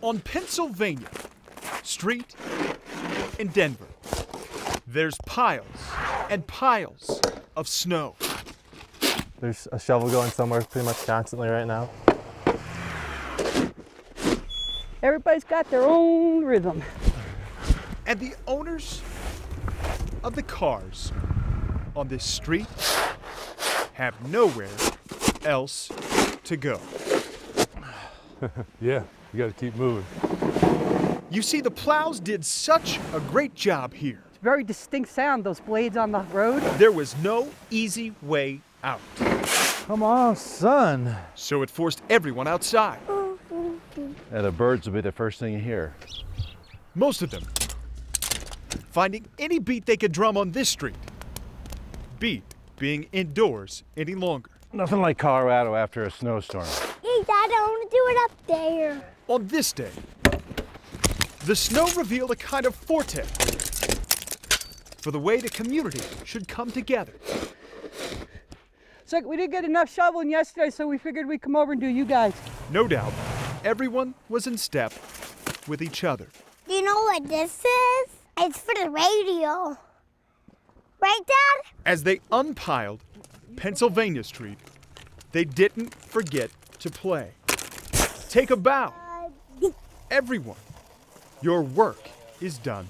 On Pennsylvania Street in Denver, there's piles and piles of snow. There's a shovel going somewhere pretty much constantly right now. Everybody's got their own rhythm. And the owners of the cars on this street have nowhere else to go. Yeah, you gotta keep moving. You see, the plows did such a great job here. It's a very distinct sound, those blades on the road. There was no easy way out. Come on, son. So it forced everyone outside. And the birds will be the first thing you hear. Most of them finding any beat they could drum on this street. Beat being indoors any longer. Nothing like Colorado after a snowstorm. Hey, Dad, I want to do it up there. On this day, the snow revealed a kind of forte for the way the community should come together. So we didn't get enough shoveling yesterday, so we figured we'd come over and do you guys. No doubt, everyone was in step with each other. Do you know what this is? It's for the radio. Right, Dad? As they unpiled Pennsylvania Street, they didn't forget to play. Take a bow. Everyone, your work is done.